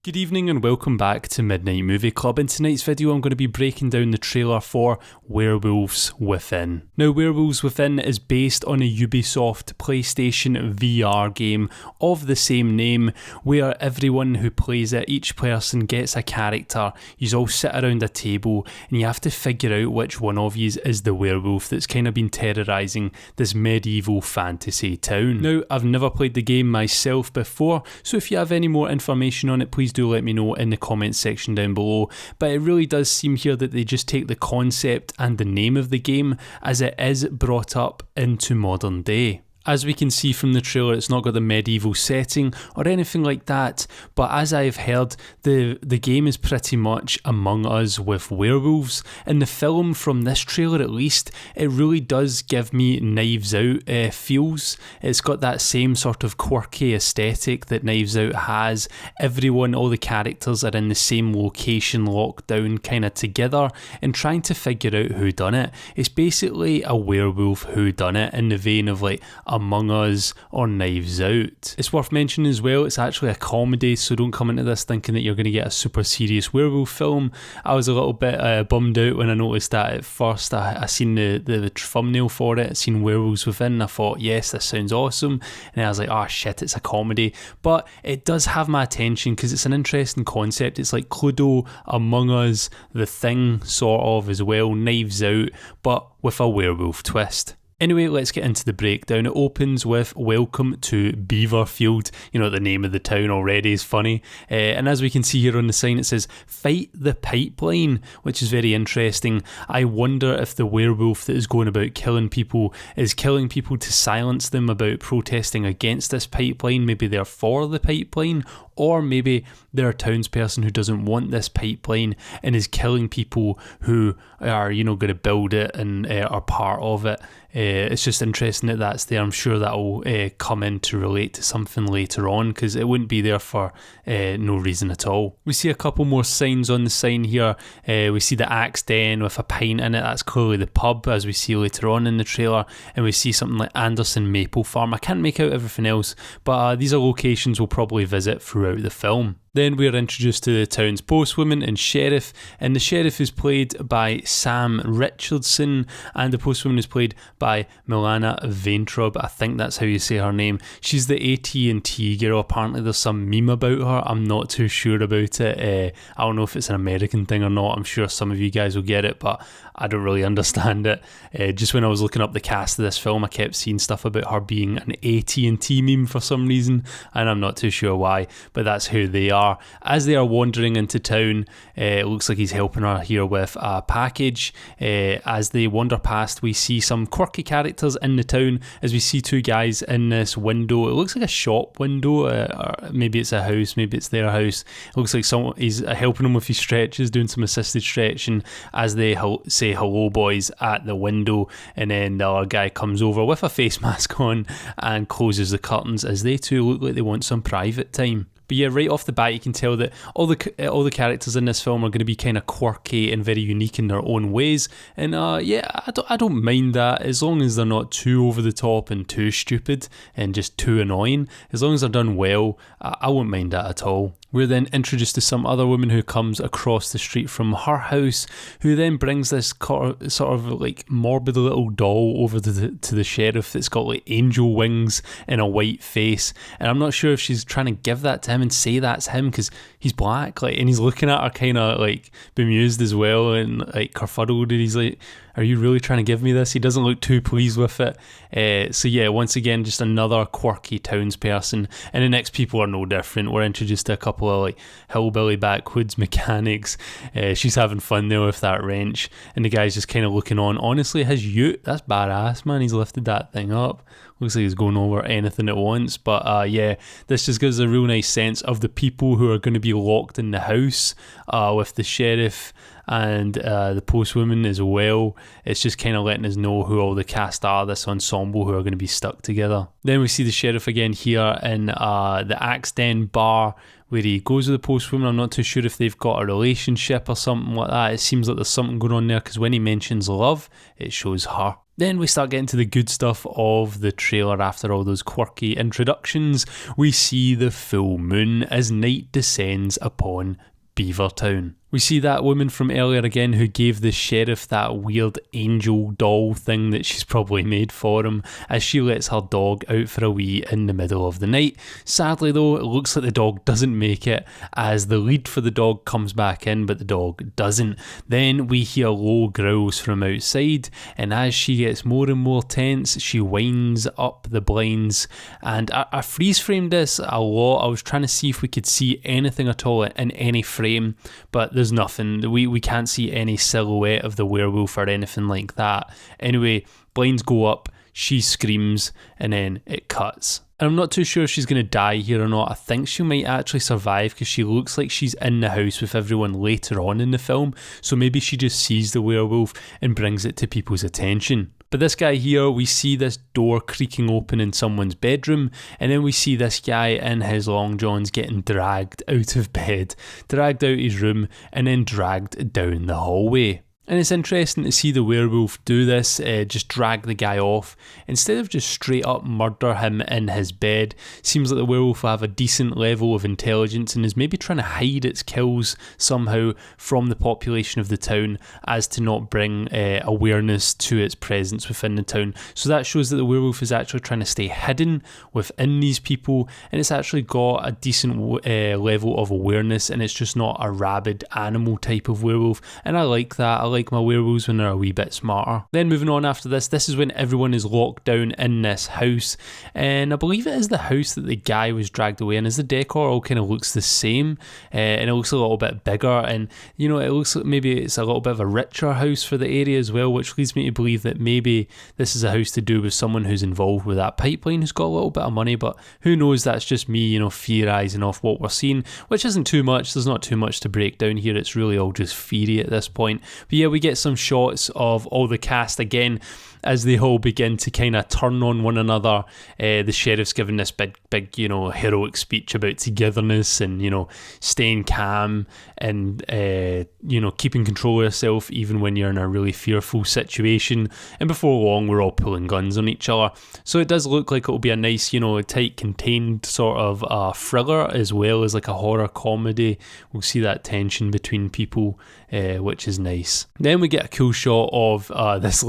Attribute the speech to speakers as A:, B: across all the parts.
A: Good evening and welcome back to Midnight Movie Club. In tonight's video I'm going to be breaking down the trailer for Werewolves Within. Now Werewolves Within is based on a Ubisoft PlayStation VR game of the same name, where everyone who plays it, each person gets a character, you all sit around a table and you have to figure out which one of you is the werewolf that's kind of been terrorising this medieval fantasy town. Now I've never played the game myself before, so if you have any more information on it, please do let me know in the comments section down below, but it really does seem here that they just take the concept and the name of the game as it is brought up into modern day. As we can see from the trailer, it's not got the medieval setting or anything like that, but as I've heard, the game is pretty much Among Us with werewolves. In the film, from this trailer at least, it really does give me Knives Out feels. It's got that same sort of quirky aesthetic that Knives Out has. Everyone, all the characters are in the same location, locked down kind of together and trying to figure out who done it. It's basically a werewolf who done it in the vein of like Among Us or Knives Out. It's worth mentioning as well, it's actually a comedy, so don't come into this thinking that you're going to get a super serious werewolf film. I was a little bit bummed out when I noticed that at first. I seen the thumbnail for it, I seen Werewolves Within, and I thought, yes, this sounds awesome, and I was like, oh shit, it's a comedy. But it does have my attention because it's an interesting concept. It's like Cluedo, Among Us, The Thing sort of as well, Knives Out, but with a werewolf twist. Anyway, let's get into the breakdown. It opens with Welcome to Beaverfield. You know, the name of the town already is funny. And as we can see here on the sign, it says, Fight the Pipeline, which is very interesting. I wonder if the werewolf that is going about killing people is killing people to silence them about protesting against this pipeline. Maybe they're for the pipeline, or maybe they're a townsperson who doesn't want this pipeline and is killing people who are, you know, going to build it and are part of it. It's just interesting that that's there. I'm sure that'll come in to relate to something later on, because it wouldn't be there for no reason at all. We see a couple more signs on the sign here. We see the Axe Den with a pint in it. That's clearly the pub, as we see later on in the trailer. And we see something like Anderson Maple Farm. I can't make out everything else, but these are locations we'll probably visit throughout the film. Then we are introduced to the town's postwoman and sheriff, and the sheriff is played by Sam Richardson, and the postwoman is played by Milana Vaintrub. I think that's how you say her name. She's the AT&T girl. Apparently there's some meme about her. I'm not too sure about it. I don't know if it's an American thing or not. I'm sure some of you guys will get it, but I don't really understand it. Just when I was looking up the cast of this film, I kept seeing stuff about her being an AT&T meme for some reason, and I'm not too sure why, but that's who they are. As they are wandering into town, it looks like he's helping her here with a package. As they wander past, we see some quirky characters in the town, as we see two guys in this window. It looks like a shop window, or maybe it's a house, maybe it's their house. It looks like he's helping them with his stretches, doing some assisted stretching, as they say hello boys at the window, and then the other guy comes over with a face mask on and closes the curtains, as they two look like they want some private time. But yeah, right off the bat, you can tell that all the characters in this film are going to be kind of quirky and very unique in their own ways. And yeah, I don't mind that, as long as they're not too over the top and too stupid and just too annoying. As long as they're done well, I won't mind that at all. We're then introduced to some other woman who comes across the street from her house, who then brings this sort of like morbid little doll over to the sheriff that's got like angel wings and a white face. And I'm not sure if she's trying to give that to him and say that's him, because he's black, like, and he's looking at her kind of like bemused as well and like kerfuddled, and he's like, are you really trying to give me this? He doesn't look too pleased with it. So yeah, once again, just another quirky townsperson. And the next people are no different. We're introduced to a couple of like hillbilly backwoods mechanics. She's having fun there with that wrench, and the guy's just kind of looking on. Honestly, his ute, that's badass, man. He's lifted that thing up. Looks like he's going over anything at once. But yeah, this just gives a real nice sense of the people who are going to be locked in the house with the sheriff and the postwoman as well. It's just kind of letting us know who all the cast are, this ensemble who are going to be stuck together. Then we see the sheriff again here in the Axe Den bar, where he goes with the postwoman. I'm not too sure if they've got a relationship or something like that. It seems like there's something going on there, because when he mentions love, it shows her. Then we start getting to the good stuff of the trailer after all those quirky introductions. We see the full moon as night descends upon Beavertown. We see that woman from earlier again who gave the sheriff that weird angel doll thing that she's probably made for him as she lets her dog out for a wee in the middle of the night. Sadly though, it looks like the dog doesn't make it as the lead for the dog comes back in, but the dog doesn't. Then we hear low growls from outside, and as she gets more and more tense, she winds up the blinds, and I freeze framed this a lot. I was trying to see if we could see anything at all in any frame, but there's nothing. We can't see any silhouette of the werewolf or anything like that. Anyway, blinds go up, she screams, and then it cuts. And I'm not too sure if she's going to die here or not. I think she might actually survive because she looks like she's in the house with everyone later on in the film. So maybe she just sees the werewolf and brings it to people's attention. But this guy here, we see this door creaking open in someone's bedroom, and then we see this guy in his long johns getting dragged out of bed, dragged out his room, and then dragged down the hallway. And it's interesting to see the werewolf do this, just drag the guy off, instead of just straight up murder him in his bed. Seems like the werewolf will have a decent level of intelligence and is maybe trying to hide its kills somehow from the population of the town as to not bring awareness to its presence within the town. So that shows that the werewolf is actually trying to stay hidden within these people, and it's actually got a decent level of awareness, and it's just not a rabid animal type of werewolf, and I like that. I like my werewolves when they're a wee bit smarter. Then moving on after this is when everyone is locked down in this house, and I believe it is the house that the guy was dragged away in, as the decor all kind of looks the same, and it looks a little bit bigger, and you know, it looks like maybe it's a little bit of a richer house for the area as well, which leads me to believe that maybe this is a house to do with someone who's involved with that pipeline who's got a little bit of money, but who knows, that's just me, you know, theorising off what we're seeing, which isn't too much. There's not too much to break down here, it's really all just theory at this point. But yeah, we get some shots of all the cast again as they all begin to kind of turn on one another. The sheriff's giving this big, you know, heroic speech about togetherness and, you know, staying calm and, you know, keeping control of yourself even when you're in a really fearful situation. And before long, we're all pulling guns on each other. So it does look like it'll be a nice, you know, tight, contained sort of thriller as well as like a horror comedy. We'll see that tension between people, which is nice. Then we get a cool shot of this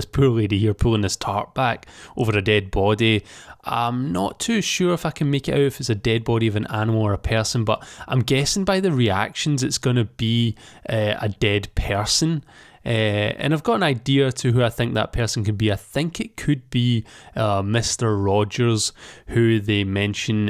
A: poor lady here pulling this tarp back over a dead body. I'm not too sure if I can make it out if it's a dead body of an animal or a person, but I'm guessing by the reactions it's going to be a dead person. And I've got an idea to who I think that person could be. I think it could be Mr. Rogers, who they mention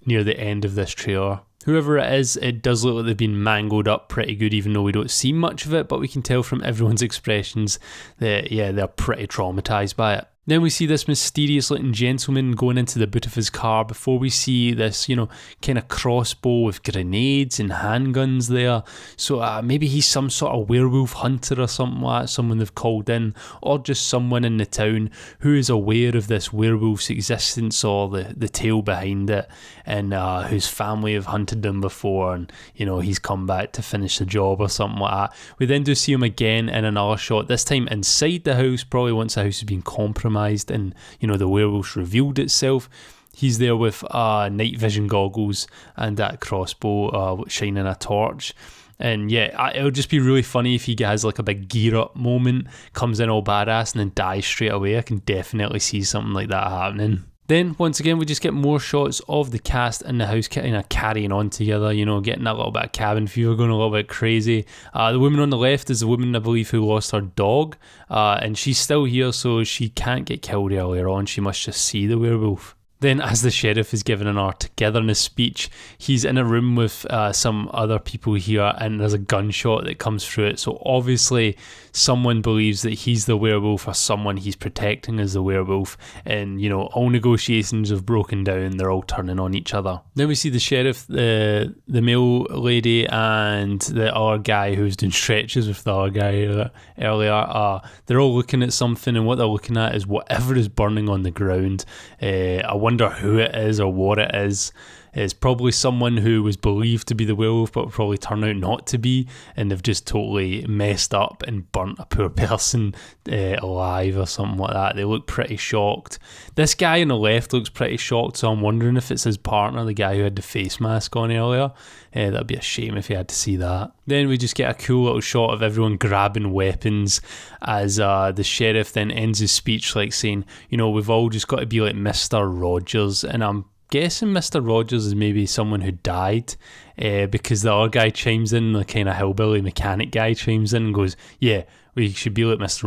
A: near the end of this trailer. Whoever it is, it does look like they've been mangled up pretty good, even though we don't see much of it, but we can tell from everyone's expressions that, yeah, they're pretty traumatised by it. Then we see this mysterious looking gentleman going into the boot of his car before we see this, you know, kind of crossbow with grenades and handguns there. So maybe he's some sort of werewolf hunter or something like that, someone they've called in, or just someone in the town who is aware of this werewolf's existence or the tale behind it, and whose family have hunted them before, and, you know, he's come back to finish the job or something like that. We then do see him again in another shot, this time inside the house, probably once the house has been compromised and, you know, the werewolf revealed itself. He's there with night vision goggles and that crossbow shining a torch. And yeah, it'll just be really funny if he has like a big gear up moment, comes in all badass and then dies straight away. I can definitely see something like that happening. Then, once again, we just get more shots of the cast in the house kind of carrying on together, you know, getting that little bit of cabin fever, going a little bit crazy. The woman on the left is the woman, I believe, who lost her dog, and she's still here, so she can't get killed earlier on. She must just see the werewolf. Then, as the sheriff is giving our togetherness speech, he's in a room with some other people here, and there's a gunshot that comes through it. So obviously, someone believes that he's the werewolf, or someone he's protecting as the werewolf. And, you know, all negotiations have broken down. They're all turning on each other. Then we see the sheriff, the male lady, and the other guy who's doing stretches with the other guy earlier. They're all looking at something, and what they're looking at is whatever is burning on the ground. I wonder who it is or what it is. It's probably someone who was believed to be the werewolf but probably turned out not to be, and they've just totally messed up and burnt a poor person alive or something like that. They look pretty shocked. This guy on the left looks pretty shocked, so I'm wondering if it's his partner, the guy who had the face mask on earlier. That'd be a shame if you had to see that. Then we just get a cool little shot of everyone grabbing weapons as the sheriff then ends his speech like saying, you know, we've all just got to be like Mr. Rogers. And I'm guessing Mr. Rogers is maybe someone who died, because the other guy chimes in, the kind of hillbilly mechanic guy chimes in and goes, yeah, we should be like Mr.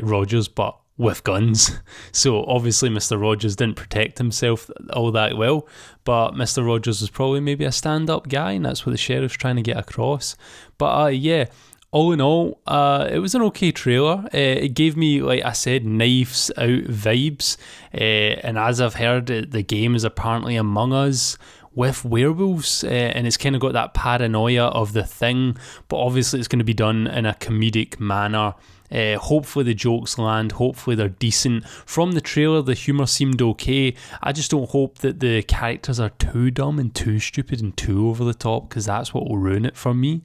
A: Rogers, but with guns. So obviously Mr. Rogers didn't protect himself all that well, but Mr. Rogers was probably maybe a stand-up guy, and that's what the sheriff's trying to get across. But yeah, all in all, it was an okay trailer. It gave me, like I said, Knives Out vibes, and as I've heard, the game is apparently Among Us with werewolves, and it's kind of got that paranoia of The Thing, but obviously it's going to be done in a comedic manner. Hopefully the jokes land, hopefully they're decent. From the trailer, the humour seemed okay. I just don't hope that the characters are too dumb and too stupid and too over the top, because that's what will ruin it for me.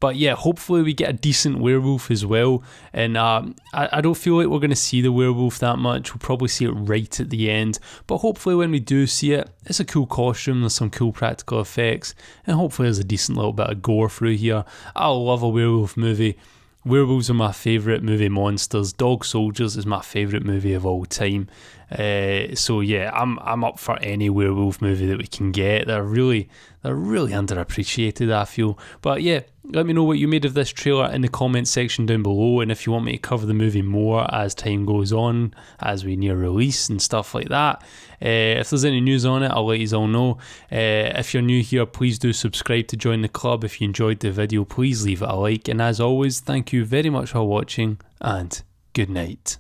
A: But yeah, hopefully we get a decent werewolf as well. And I don't feel like we're going to see the werewolf that much. We'll probably see it right at the end. But hopefully when we do see it, it's a cool costume, there's some cool practical effects, and hopefully there's a decent little bit of gore through here. I love a werewolf movie. Werewolves are my favourite movie monsters. Dog Soldiers is my favourite movie of all time. So yeah, I'm up for any werewolf movie that we can get. They're really underappreciated, I feel. But yeah, let me know what you made of this trailer in the comments section down below, and if you want me to cover the movie more as time goes on, as we near release and stuff like that. If there's any news on it, I'll let you all know. If you're new here, please do subscribe to join the club. If you enjoyed the video, please leave it a like, and as always, thank you very much for watching, and good night.